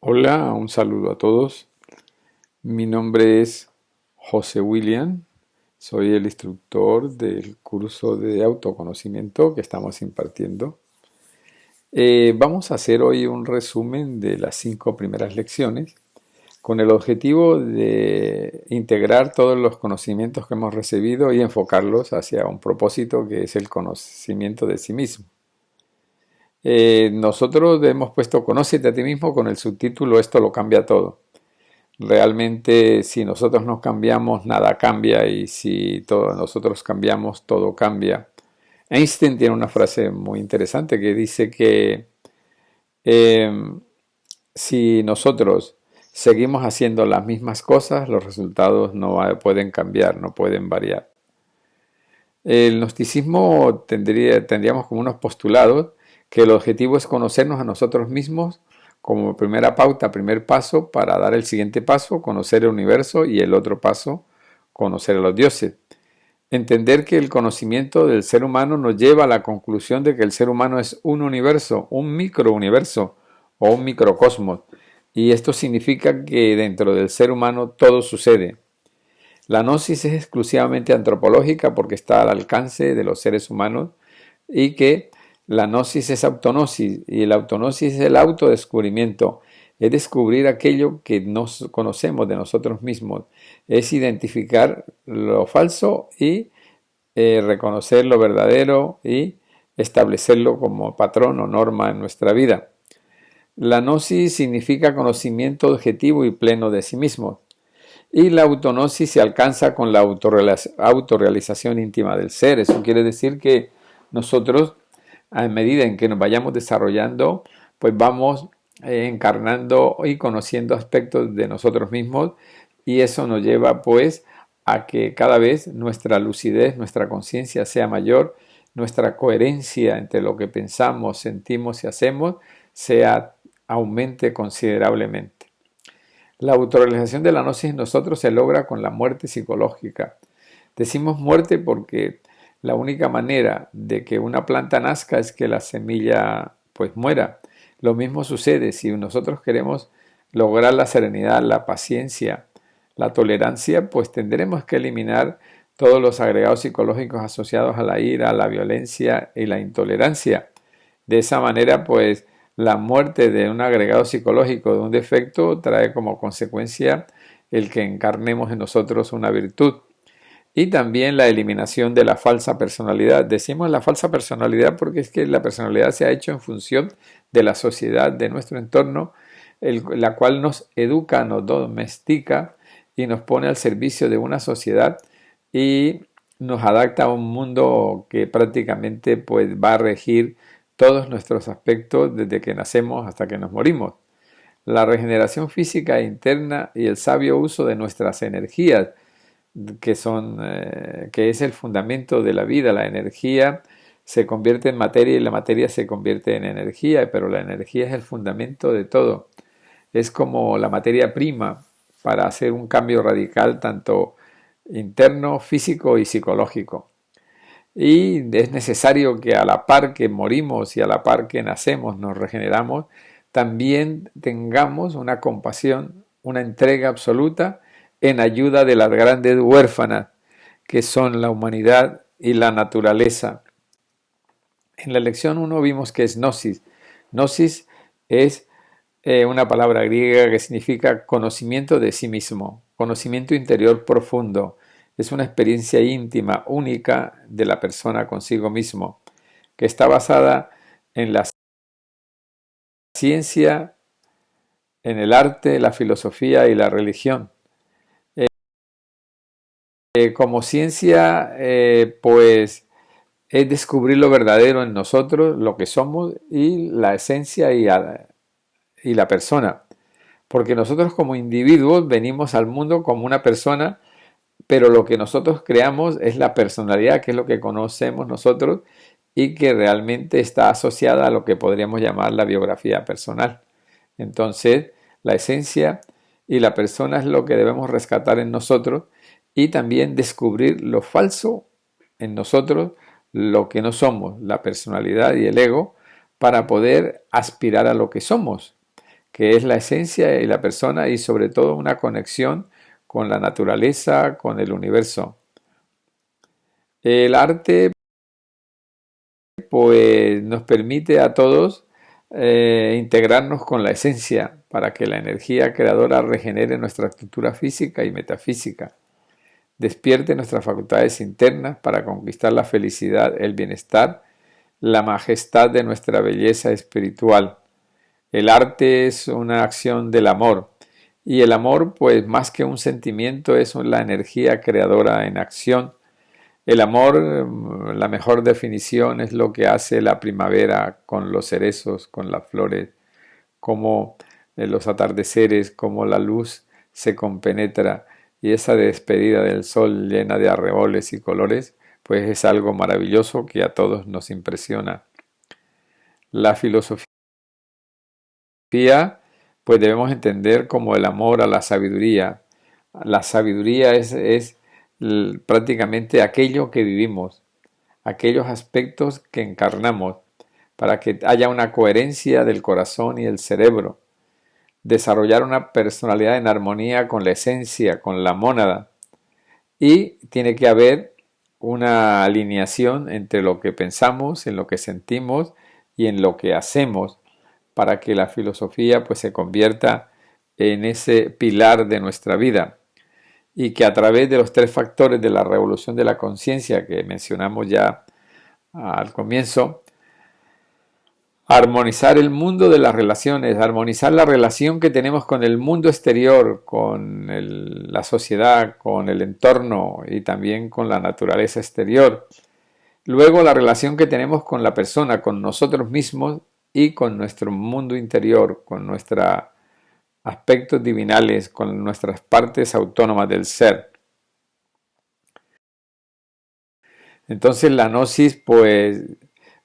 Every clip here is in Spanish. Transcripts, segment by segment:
Hola, un saludo a todos. Mi nombre es José William. Soy el instructor del curso de autoconocimiento que estamos impartiendo. Vamos a hacer hoy un resumen de las 5 primeras lecciones con el objetivo de integrar todos los conocimientos que hemos recibido y enfocarlos hacia un propósito que es el conocimiento de sí mismo. Nosotros hemos puesto Conócete a ti mismo con el subtítulo Esto lo cambia todo. Realmente, si nosotros no cambiamos, nada cambia, y si todos nosotros cambiamos, todo cambia. Einstein tiene una frase muy interesante que dice que eh, si nosotros seguimos haciendo las mismas cosas, los resultados no pueden cambiar, no pueden variar. El gnosticismo tendríamos como unos postulados que el objetivo es conocernos a nosotros mismos como primera pauta, primer paso para dar el siguiente paso, conocer el universo, y el otro paso, conocer a los dioses. Entender que el conocimiento del ser humano nos lleva a la conclusión de que el ser humano es un universo, un microuniverso o un microcosmos, y esto significa que dentro del ser humano todo sucede. La gnosis es exclusivamente antropológica porque está al alcance de los seres humanos, y que la gnosis es autognosis, y la autognosis es el autodescubrimiento, es descubrir aquello que no conocemos de nosotros mismos, es identificar lo falso y reconocer lo verdadero y establecerlo como patrón o norma en nuestra vida. La gnosis significa conocimiento objetivo y pleno de sí mismo. Y la autognosis se alcanza con la autorrealización íntima del ser. Eso quiere decir que nosotros, a medida en que nos vayamos desarrollando, pues vamos encarnando y conociendo aspectos de nosotros mismos, y eso nos lleva pues a que cada vez nuestra lucidez, nuestra conciencia sea mayor, nuestra coherencia entre lo que pensamos, sentimos y hacemos aumente considerablemente. La autorrealización de la gnosis en nosotros se logra con la muerte psicológica. Decimos muerte porque la única manera de que una planta nazca es que la semilla pues muera. Lo mismo sucede si nosotros queremos lograr la serenidad, la paciencia, la tolerancia, pues tendremos que eliminar todos los agregados psicológicos asociados a la ira, a la violencia y la intolerancia. De esa manera, pues la muerte de un agregado psicológico, de un defecto, trae como consecuencia el que encarnemos en nosotros una virtud. Y también la eliminación de la falsa personalidad. Decimos la falsa personalidad porque es que la personalidad se ha hecho en función de la sociedad, de nuestro entorno, la cual nos educa, nos domestica y nos pone al servicio de una sociedad y nos adapta a un mundo que prácticamente pues, va a regir todos nuestros aspectos desde que nacemos hasta que nos morimos. La regeneración física interna y el sabio uso de nuestras energías, que es el fundamento de la vida. La energía se convierte en materia y la materia se convierte en energía, pero la energía es el fundamento de todo. Es como la materia prima para hacer un cambio radical tanto interno, físico y psicológico. Y es necesario que a la par que morimos y a la par que nacemos, nos regeneramos, también tengamos una compasión, una entrega absoluta en ayuda de las grandes huérfanas que son la humanidad y la naturaleza. En la lección 1 vimos que es gnosis. Gnosis es una palabra griega que significa conocimiento de sí mismo, conocimiento interior profundo. Es una experiencia íntima, única de la persona consigo mismo, que está basada en la ciencia, en el arte, la filosofía y la religión. Como ciencia, pues es descubrir lo verdadero en nosotros, lo que somos, y la esencia y la persona. Porque nosotros como individuos venimos al mundo como una persona, pero lo que nosotros creamos es la personalidad, que es lo que conocemos nosotros y que realmente está asociada a lo que podríamos llamar la biografía personal. Entonces, la esencia y la persona es lo que debemos rescatar en nosotros, y también descubrir lo falso en nosotros, lo que no somos, la personalidad y el ego, para poder aspirar a lo que somos, que es la esencia y la persona y sobre todo una conexión con la naturaleza, con el universo. El arte pues nos permite a todos integrarnos con la esencia para que la energía creadora regenere nuestra estructura física y metafísica, despierte nuestras facultades internas para conquistar la felicidad, el bienestar, la majestad de nuestra belleza espiritual. El arte es una acción del amor y el amor, pues más que un sentimiento, es la energía creadora en acción. El amor, la mejor definición es lo que hace la primavera con los cerezos, con las flores, como los atardeceres, como la luz se compenetra y esa despedida del sol llena de arreboles y colores, pues es algo maravilloso que a todos nos impresiona. La filosofía, pues debemos entender como el amor a la sabiduría. La sabiduría es prácticamente aquello que vivimos, aquellos aspectos que encarnamos, para que haya una coherencia del corazón y el cerebro, desarrollar una personalidad en armonía con la esencia, con la mónada, y tiene que haber una alineación entre lo que pensamos, en lo que sentimos y en lo que hacemos, para que la filosofía pues se convierta en ese pilar de nuestra vida y que a través de los tres factores de la revolución de la conciencia que mencionamos ya al comienzo, armonizar el mundo de las relaciones, armonizar la relación que tenemos con el mundo exterior, con la sociedad, con el entorno y también con la naturaleza exterior. Luego la relación que tenemos con la persona, con nosotros mismos y con nuestro mundo interior, con nuestros aspectos divinales, con nuestras partes autónomas del ser. Entonces la gnosis pues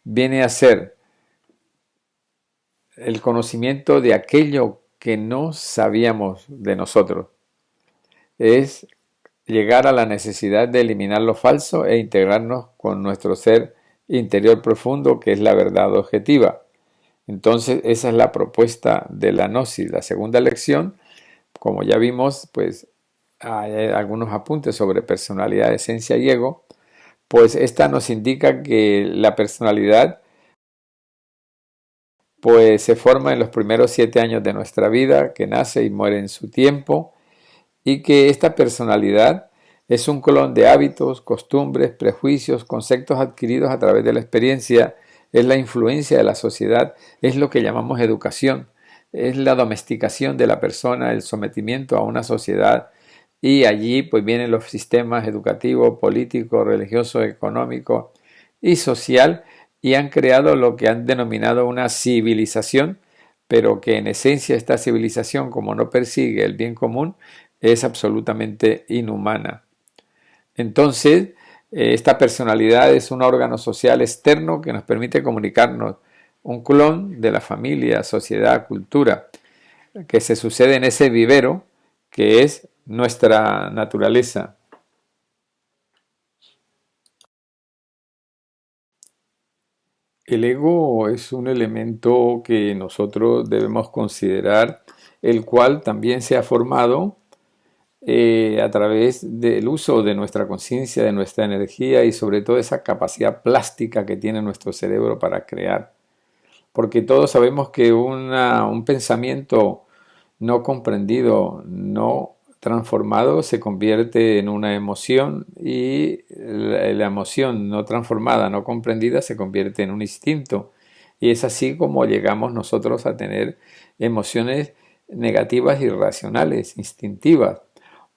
viene a ser el conocimiento de aquello que no sabíamos de nosotros. Es llegar a la necesidad de eliminar lo falso e integrarnos con nuestro ser interior profundo, que es la verdad objetiva. Entonces esa es la propuesta de la gnosis. La segunda lección, como ya vimos, pues hay algunos apuntes sobre personalidad, esencia y ego. Pues esta nos indica que la personalidad pues se forma en los primeros 7 años de nuestra vida, que nace y muere en su tiempo, y que esta personalidad es un clon de hábitos, costumbres, prejuicios, conceptos adquiridos a través de la experiencia, es la influencia de la sociedad, es lo que llamamos educación, es la domesticación de la persona, el sometimiento a una sociedad, y allí pues vienen los sistemas educativo, político, religioso, económico y social, y han creado lo que han denominado una civilización, pero que en esencia esta civilización, como no persigue el bien común, es absolutamente inhumana. Entonces, esta personalidad es un órgano social externo que nos permite comunicarnos, un clon de la familia, sociedad, cultura, que se sucede en ese vivero que es nuestra naturaleza. El ego es un elemento que nosotros debemos considerar, el cual también se ha formado a través del uso de nuestra conciencia, de nuestra energía y sobre todo esa capacidad plástica que tiene nuestro cerebro para crear. Porque todos sabemos que un pensamiento no comprendido, no transformado, se convierte en una emoción y la emoción no transformada, no comprendida, se convierte en un instinto. Y es así como llegamos nosotros a tener emociones negativas, irracionales, instintivas,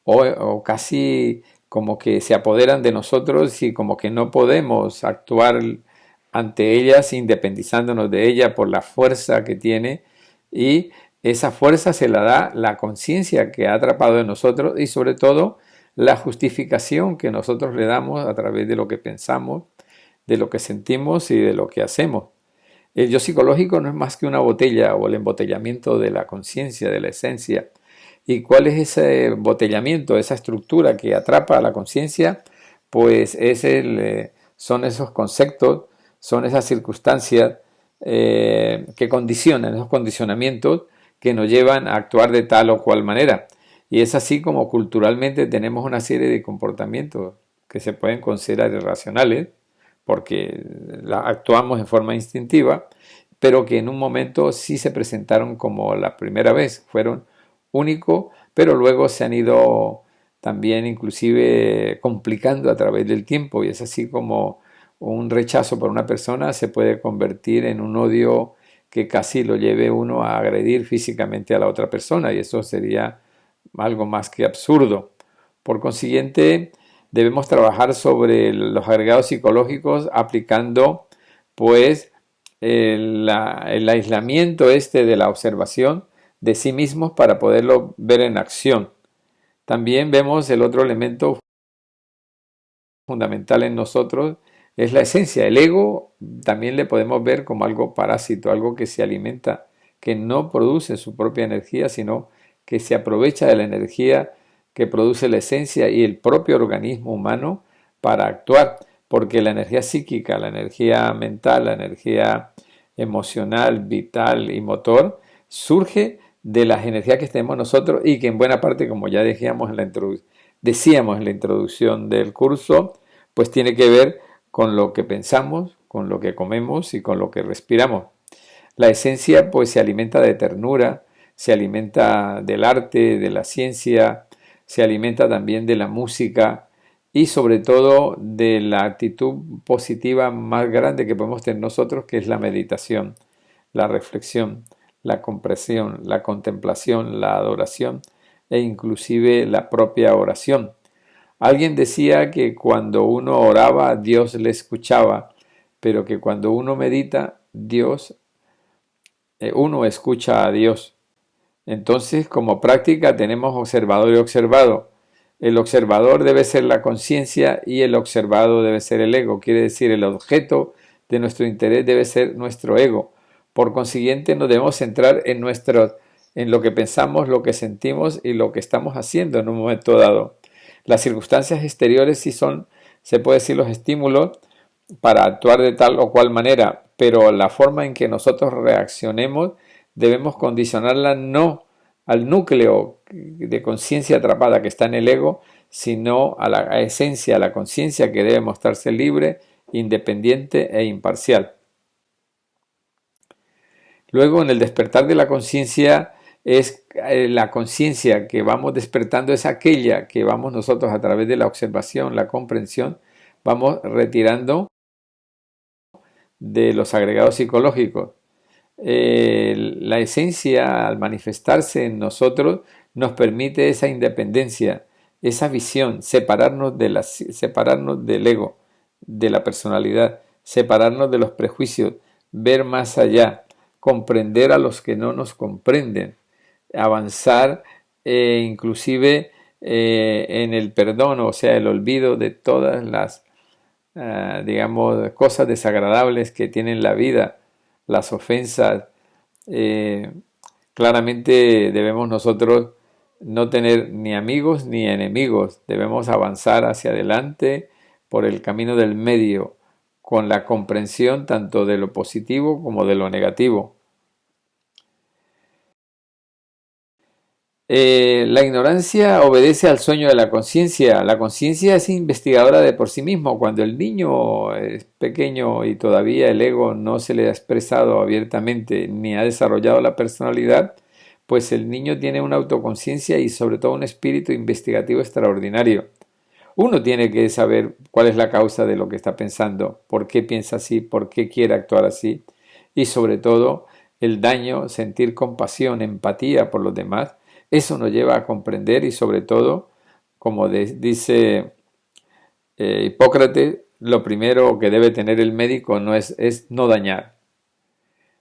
o casi como que se apoderan de nosotros y como que no podemos actuar ante ellas independizándonos de ella por la fuerza que tiene, y esa fuerza se la da la conciencia que ha atrapado en nosotros y sobre todo la justificación que nosotros le damos a través de lo que pensamos, de lo que sentimos y de lo que hacemos. El yo psicológico no es más que una botella o el embotellamiento de la conciencia, de la esencia. ¿Y cuál es ese embotellamiento, esa estructura que atrapa a la conciencia? Pues son esos conceptos, son esas circunstancias que condicionan, esos condicionamientos que nos llevan a actuar de tal o cual manera. Y es así como culturalmente tenemos una serie de comportamientos que se pueden considerar irracionales, porque actuamos en forma instintiva, pero que en un momento sí se presentaron como la primera vez, fueron únicos, pero luego se han ido también inclusive complicando a través del tiempo, y es así como un rechazo por una persona se puede convertir en un odio que casi lo lleve uno a agredir físicamente a la otra persona, y eso sería algo más que absurdo. Por consiguiente, debemos trabajar sobre los agregados psicológicos aplicando pues el aislamiento este de la observación de sí mismos para poderlo ver en acción. También vemos el otro elemento fundamental en nosotros, es la esencia. El ego también le podemos ver como algo parásito, algo que se alimenta, que no produce su propia energía, sino que se aprovecha de la energía que produce la esencia y el propio organismo humano para actuar, porque la energía psíquica, la energía mental, la energía emocional, vital y motor, surge de las energías que tenemos nosotros y que en buena parte, como ya decíamos en la introducción del curso, pues tiene que ver con lo que pensamos, con lo que comemos y con lo que respiramos. La esencia pues se alimenta de ternura, se alimenta del arte, de la ciencia, se alimenta también de la música y sobre todo de la actitud positiva más grande que podemos tener nosotros, que es la meditación, la reflexión, la comprensión, la contemplación, la adoración e inclusive la propia oración. Alguien decía que cuando uno oraba, Dios le escuchaba, pero que cuando uno medita, uno escucha a Dios. Entonces, como práctica tenemos observador y observado. El observador debe ser la conciencia y el observado debe ser el ego. Quiere decir, el objeto de nuestro interés debe ser nuestro ego. Por consiguiente, nos debemos centrar en lo que pensamos, lo que sentimos y lo que estamos haciendo en un momento dado. Las circunstancias exteriores sí son, se puede decir, los estímulos para actuar de tal o cual manera, pero la forma en que nosotros reaccionemos debemos condicionarla no al núcleo de conciencia atrapada que está en el ego, sino a la esencia, a la conciencia que debe mostrarse libre, independiente e imparcial. Luego, en el despertar de la conciencia, es la conciencia que vamos despertando, es aquella que vamos nosotros a través de la observación, la comprensión, vamos retirando de los agregados psicológicos. La esencia, al manifestarse en nosotros, nos permite esa independencia, esa visión, separarnos del ego, de la personalidad, separarnos de los prejuicios, ver más allá, comprender a los que no nos comprenden, avanzar inclusive en el perdón, o sea, el olvido de todas las digamos, cosas desagradables que tiene la vida, las ofensas. eh, Claramente debemos nosotros no tener ni amigos ni enemigos, debemos avanzar hacia adelante por el camino del medio, con la comprensión tanto de lo positivo como de lo negativo. La ignorancia obedece al sueño de la conciencia. La conciencia es investigadora de por sí mismo. Cuando el niño es pequeño y todavía el ego no se le ha expresado abiertamente ni ha desarrollado la personalidad, pues el niño tiene una autoconciencia y sobre todo un espíritu investigativo extraordinario. Uno tiene que saber cuál es la causa de lo que está pensando, por qué piensa así, por qué quiere actuar así y sobre todo el daño, sentir compasión, empatía por los demás. Eso nos lleva a comprender y sobre todo, como dice Hipócrates, lo primero que debe tener el médico es no dañar.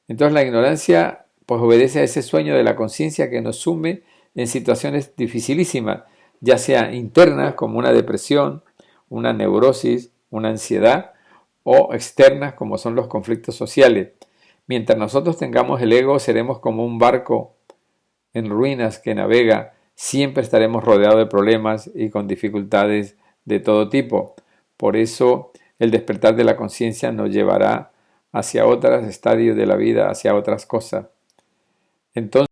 Entonces la ignorancia pues obedece a ese sueño de la conciencia que nos sume en situaciones dificilísimas, ya sea internas como una depresión, una neurosis, una ansiedad, o externas como son los conflictos sociales. Mientras nosotros tengamos el ego, seremos como un barco en ruinas que navega, siempre estaremos rodeados de problemas y con dificultades de todo tipo. Por eso el despertar de la conciencia nos llevará hacia otros estadios de la vida, hacia otras cosas. Entonces,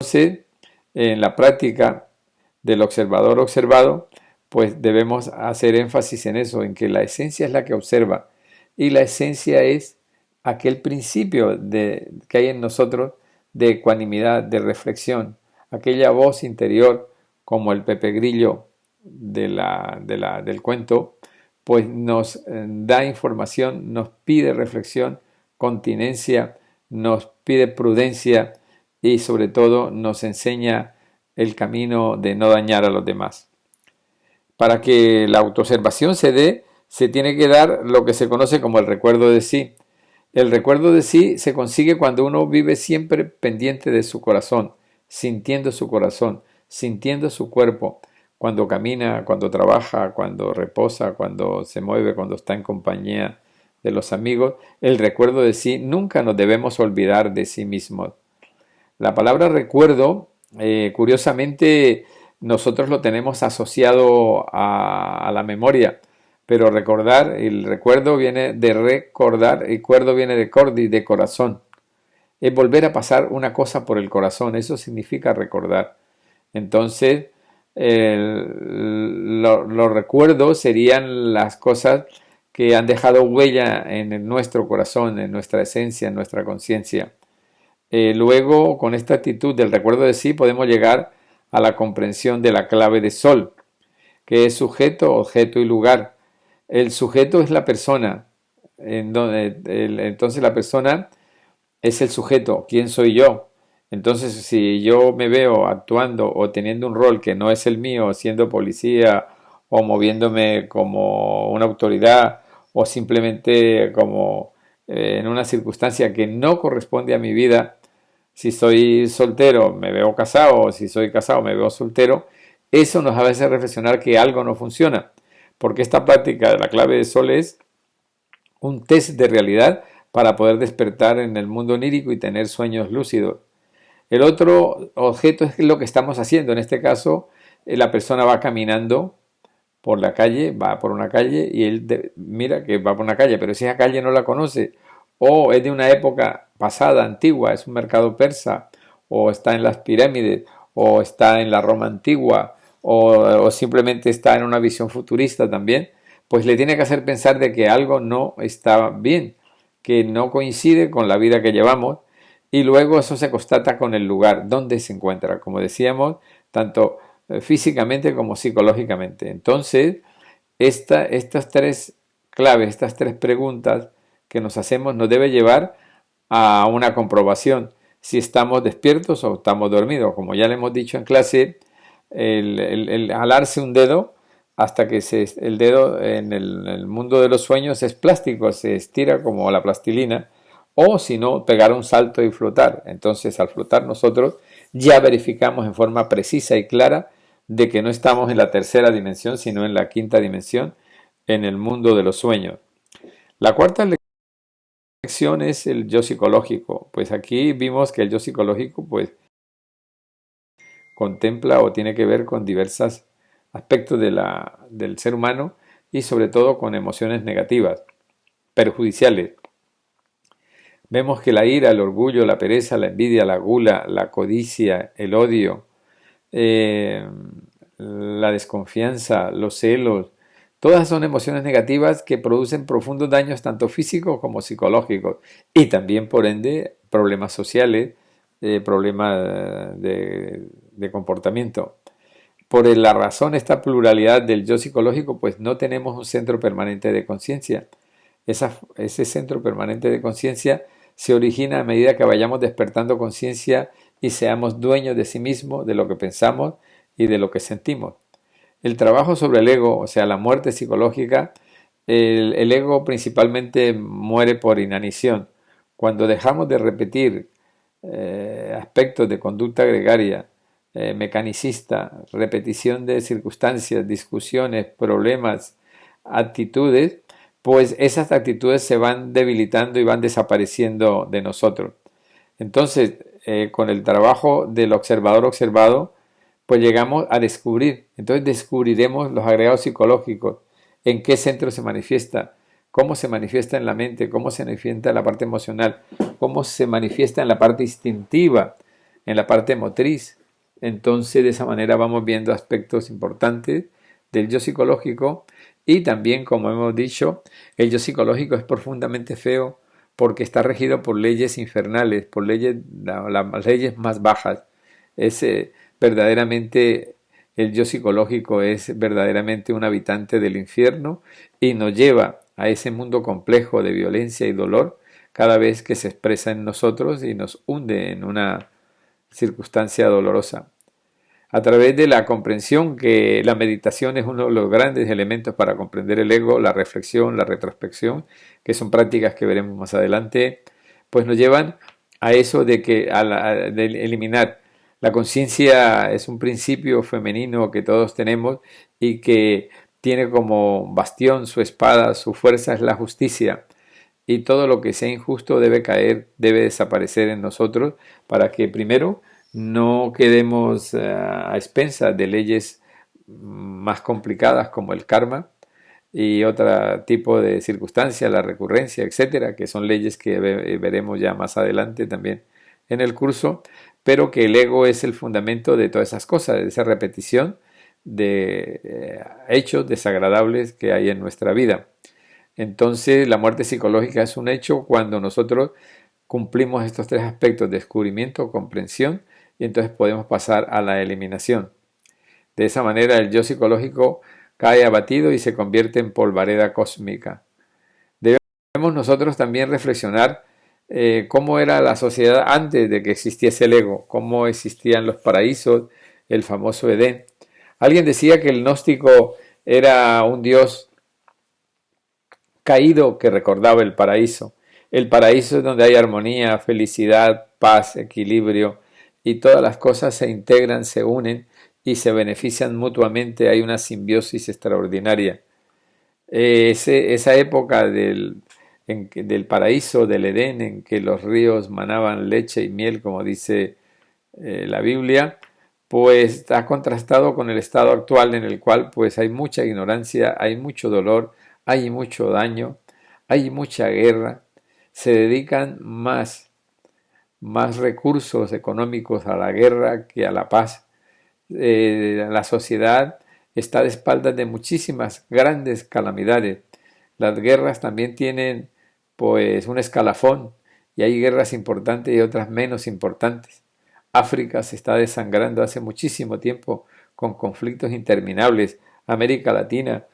Entonces, en la práctica del observador observado, pues debemos hacer énfasis en eso, en que la esencia es la que observa y la esencia es aquel principio que hay en nosotros de ecuanimidad, de reflexión, aquella voz interior como el Pepe Grillo del cuento, pues nos da información, nos pide reflexión, continencia, nos pide prudencia y sobre todo nos enseña el camino de no dañar a los demás. Para que la autoobservación se dé, se tiene que dar lo que se conoce como el recuerdo de sí. El recuerdo de sí se consigue cuando uno vive siempre pendiente de su corazón, sintiendo su cuerpo, cuando camina, cuando trabaja, cuando reposa, cuando se mueve, cuando está en compañía de los amigos. El recuerdo de sí, nunca nos debemos olvidar de sí mismos. La palabra recuerdo, curiosamente, nosotros lo tenemos asociado a la memoria, pero recordar, el recuerdo viene de recordar, y cuerdo viene de cordi, de corazón. Es volver a pasar una cosa por el corazón, eso significa recordar. Entonces, los recuerdos serían las cosas que han dejado huella en nuestro corazón, en nuestra esencia, en nuestra conciencia. Luego, con esta actitud del recuerdo de sí, podemos llegar a la comprensión de la clave de sol, que es sujeto, objeto y lugar. El sujeto es la persona, entonces la persona es el sujeto, ¿quién soy yo? Entonces, si yo me veo actuando o teniendo un rol que no es el mío, siendo policía o moviéndome como una autoridad o simplemente como en una circunstancia que no corresponde a mi vida, si soy soltero me veo casado o si soy casado me veo soltero, eso nos hace reflexionar que algo no funciona, porque esta práctica de la clave de sol es un test de realidad para poder despertar en el mundo onírico y tener sueños lúcidos. El otro objeto es lo que estamos haciendo. En este caso, la persona va caminando por la calle, va por una calle y él mira que va por una calle, pero si esa calle no la conoce o es de una época pasada, antigua, es un mercado persa, o está en las pirámides, o está en la Roma antigua, o simplemente está en una visión futurista también, pues le tiene que hacer pensar de que algo no está bien, que no coincide con la vida que llevamos, y luego eso se constata con el lugar donde se encuentra, como decíamos, tanto físicamente como psicológicamente. Entonces, estas tres claves, estas tres preguntas que nos hacemos nos debe llevar a una comprobación si estamos despiertos o estamos dormidos. Como ya le hemos dicho en clase, el jalarse un dedo hasta que el dedo en el mundo de los sueños es plástico, se estira como la plastilina, o si no, pegar un salto y flotar. Entonces, al flotar nosotros ya verificamos en forma precisa y clara de que no estamos en la tercera dimensión, sino en la quinta dimensión, en el mundo de los sueños. La cuarta lección es el yo psicológico. Pues aquí vimos que el yo psicológico pues contempla o tiene que ver con diversos aspectos del ser humano y sobre todo con emociones negativas, perjudiciales. Vemos que la ira, el orgullo, la pereza, la envidia, la gula, la codicia, el odio, la desconfianza, los celos, todas son emociones negativas que producen profundos daños tanto físicos como psicológicos y también por ende problemas sociales, problemas de comportamiento. Por la razón, esta pluralidad del yo psicológico, pues no tenemos un centro permanente de conciencia. Ese centro permanente de conciencia se origina a medida que vayamos despertando conciencia y seamos dueños de sí mismos, de lo que pensamos y de lo que sentimos. El trabajo sobre el ego, o sea, la muerte psicológica, el ego principalmente muere por inanición. Cuando dejamos de repetir aspectos de conducta gregaria, mecanicista, repetición de circunstancias, discusiones, problemas, actitudes, pues esas actitudes se van debilitando y van desapareciendo de nosotros. Entonces, con el trabajo del observador observado, pues llegamos a descubrir. Entonces descubriremos los agregados psicológicos, en qué centro se manifiesta, cómo se manifiesta en la mente, cómo se manifiesta en la parte emocional, cómo se manifiesta en la parte instintiva, en la parte motriz. Entonces, de esa manera vamos viendo aspectos importantes del yo psicológico y también, como hemos dicho, el yo psicológico es profundamente feo porque está regido por leyes infernales, por leyes, las leyes más bajas. Es verdaderamente, el yo psicológico es verdaderamente un habitante del infierno y nos lleva a ese mundo complejo de violencia y dolor cada vez que se expresa en nosotros y nos hunde en una circunstancia dolorosa. A través de la comprensión, que la meditación es uno de los grandes elementos para comprender el ego, la reflexión, la retrospección, que son prácticas que veremos más adelante, pues nos llevan a eso de que de eliminar. La conciencia es un principio femenino que todos tenemos y que tiene como bastión su espada, su fuerza es la justicia. Y todo lo que sea injusto debe caer, debe desaparecer en nosotros para que primero no quedemos a expensas de leyes más complicadas como el karma y otro tipo de circunstancias, la recurrencia, etcétera, que son leyes que veremos ya más adelante también en el curso, pero que el ego es el fundamento de todas esas cosas, de esa repetición de hechos desagradables que hay en nuestra vida. Entonces, la muerte psicológica es un hecho cuando nosotros cumplimos estos tres aspectos: descubrimiento, comprensión, y entonces podemos pasar a la eliminación. De esa manera, el yo psicológico cae abatido y se convierte en polvareda cósmica. Debemos nosotros también reflexionar cómo era la sociedad antes de que existiese el ego, cómo existían los paraísos, el famoso Edén. Alguien decía que el gnóstico era un dios caído que recordaba el paraíso. El paraíso es donde hay armonía, felicidad, paz, equilibrio y todas las cosas se integran, se unen y se benefician mutuamente. Hay una simbiosis extraordinaria. Esa época del paraíso, del Edén, en que los ríos manaban leche y miel, como dice la Biblia, pues está contrastado con el estado actual en el cual pues hay mucha ignorancia, hay mucho dolor, hay mucho daño, hay mucha guerra, se dedican más recursos económicos a la guerra que a la paz. La sociedad está de espaldas de muchísimas grandes calamidades. Las guerras también tienen pues un escalafón y hay guerras importantes y otras menos importantes. África se está desangrando hace muchísimo tiempo con conflictos interminables. América Latina,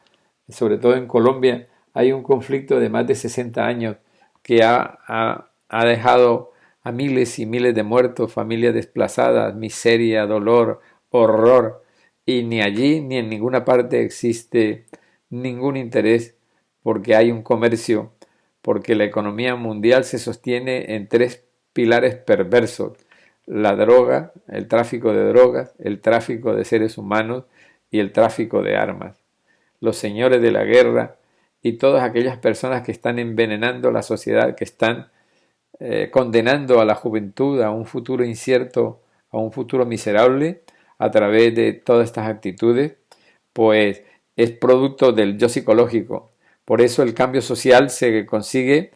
sobre todo en Colombia, hay un conflicto de más de 60 años que ha dejado a miles y miles de muertos, familias desplazadas, miseria, dolor, horror, y ni allí ni en ninguna parte existe ningún interés porque hay un comercio, porque la economía mundial se sostiene en tres pilares perversos: la droga, el tráfico de drogas, el tráfico de seres humanos y el tráfico de armas. Los señores de la guerra y todas aquellas personas que están envenenando la sociedad, que están condenando a la juventud a un futuro incierto, a un futuro miserable a través de todas estas actitudes, pues es producto del yo psicológico. Por eso el cambio social se consigue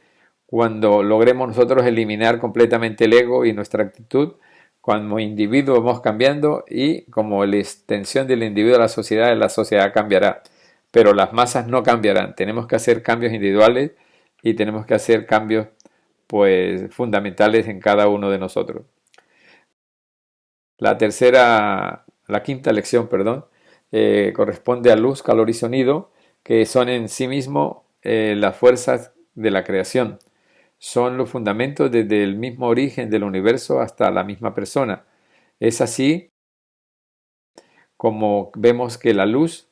cuando logremos nosotros eliminar completamente el ego y nuestra actitud. Como individuo vamos cambiando y como la extensión del individuo a la sociedad cambiará. Pero las masas no cambiarán. Tenemos que hacer cambios individuales y tenemos que hacer cambios pues fundamentales en cada uno de nosotros. La quinta lección, perdón, corresponde a luz, calor y sonido, que son en sí mismo las fuerzas de la creación. Son los fundamentos desde el mismo origen del universo hasta la misma persona. Es así como vemos que la luz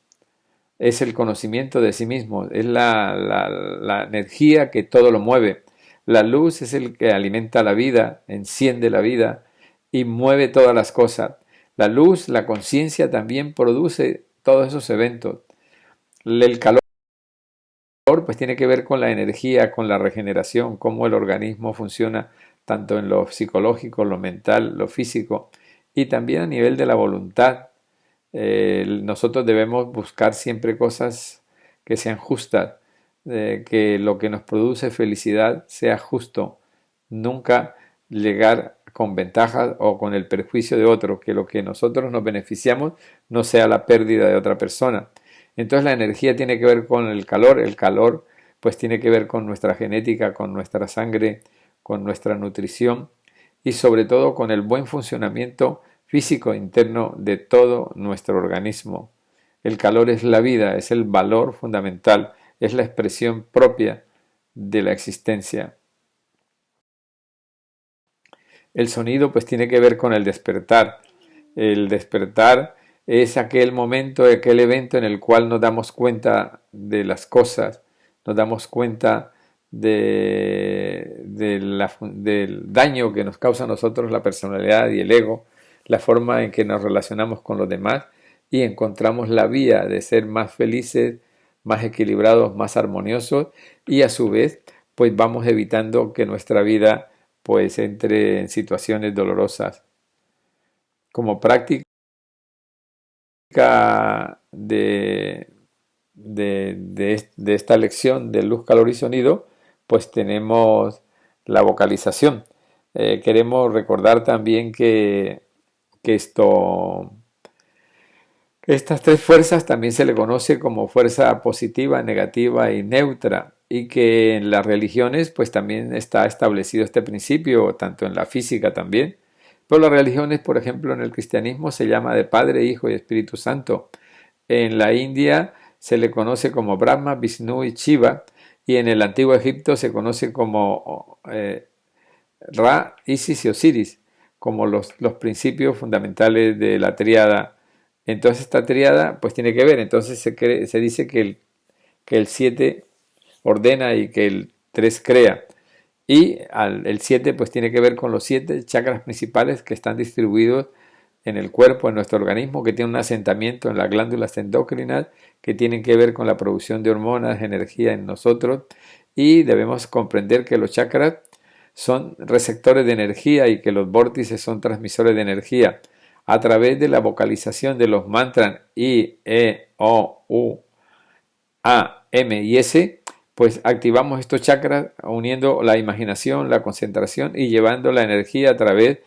es el conocimiento de sí mismo, es la energía que todo lo mueve. La luz es el que alimenta la vida, enciende la vida y mueve todas las cosas. La luz, la conciencia también produce todos esos eventos. El calor pues tiene que ver con la energía, con la regeneración, cómo el organismo funciona tanto en lo psicológico, lo mental, lo físico y también a nivel de la voluntad. Nosotros debemos buscar siempre cosas que sean justas, que lo que nos produce felicidad sea justo, nunca llegar con ventajas o con el perjuicio de otro, que lo que nosotros nos beneficiamos no sea la pérdida de otra persona. Entonces la energía tiene que ver con el calor pues tiene que ver con nuestra genética, con nuestra sangre, con nuestra nutrición y sobre todo con el buen funcionamiento físico interno de todo nuestro organismo. El calor es la vida, es el valor fundamental, es la expresión propia de la existencia. El sonido pues tiene que ver con el despertar. El despertar es aquel momento, aquel evento en el cual nos damos cuenta de las cosas, nos damos cuenta del daño que nos causa a nosotros la personalidad y el ego, la forma en que nos relacionamos con los demás y encontramos la vía de ser más felices, más equilibrados, más armoniosos y a su vez pues vamos evitando que nuestra vida pues entre en situaciones dolorosas. Como práctica de esta lección de luz, calor y sonido, pues tenemos la vocalización. Queremos recordar también que estas tres fuerzas también se le conoce como fuerza positiva, negativa y neutra, y que en las religiones pues también está establecido este principio, tanto en la física también. Pero las religiones, por ejemplo, en el cristianismo se llama de Padre, Hijo y Espíritu Santo. En la India se le conoce como Brahma, Vishnu y Shiva, y en el antiguo Egipto se conoce como Ra, Isis y Osiris, como los principios fundamentales de la tríada. Entonces esta tríada pues tiene que ver, entonces se dice que el 7 ordena y que el 3 crea. Y el 7 pues tiene que ver con los 7 chakras principales que están distribuidos en el cuerpo, en nuestro organismo, que tienen un asentamiento en las glándulas endócrinas, que tienen que ver con la producción de hormonas, energía en nosotros, y debemos comprender que los chakras son receptores de energía y que los vórtices son transmisores de energía. A través de la vocalización de los mantras I, E, O, U, A, M y S, pues activamos estos chakras uniendo la imaginación, la concentración y llevando la energía a través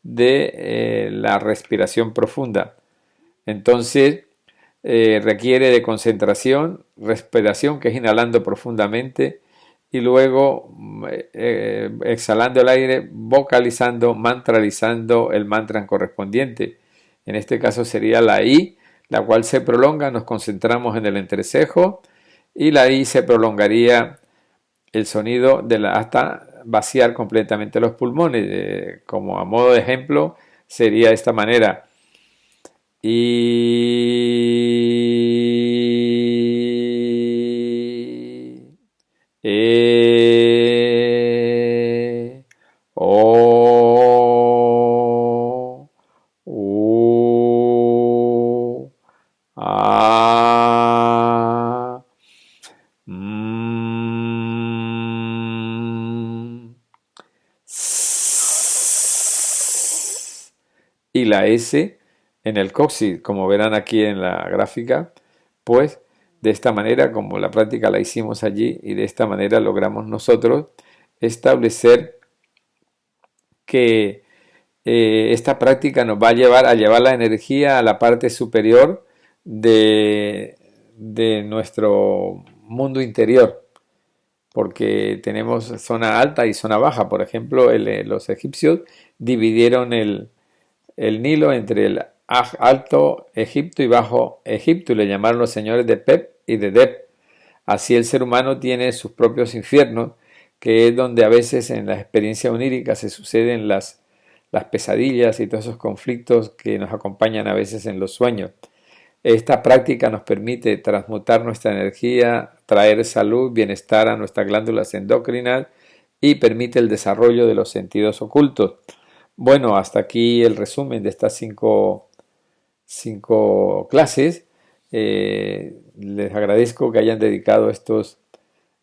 de la respiración profunda. Entonces requiere de concentración, respiración, que es inhalando profundamente y luego exhalando el aire, vocalizando, mantralizando el mantra correspondiente. En este caso sería la I, la cual se prolonga, nos concentramos en el entrecejo y la I se prolongaría el sonido hasta vaciar completamente los pulmones. Como a modo de ejemplo sería de esta manera. I, E, O, U, A, y la S en el coxis, como verán aquí en la gráfica, pues de esta manera, como la práctica la hicimos allí, y de esta manera logramos nosotros establecer que esta práctica nos va a llevar la energía a la parte superior de nuestro mundo interior, porque tenemos zona alta y zona baja. Por ejemplo, los egipcios dividieron el Nilo entre el Alto Egipto y Bajo Egipto y le llamaron los señores de Pep y de Dep. Así el ser humano tiene sus propios infiernos, que es donde a veces en las experiencias oníricas se suceden las pesadillas y todos esos conflictos que nos acompañan a veces en los sueños. Esta práctica nos permite transmutar nuestra energía, traer salud, bienestar a nuestras glándulas endocrinas y permite el desarrollo de los sentidos ocultos. Bueno, hasta aquí el resumen de estas cinco clases. Les agradezco que hayan dedicado estos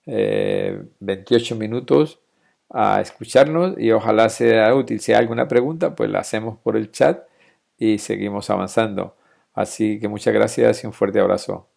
28 minutos a escucharnos y ojalá sea útil. Si hay alguna pregunta, pues la hacemos por el chat y seguimos avanzando. Así que muchas gracias y un fuerte abrazo.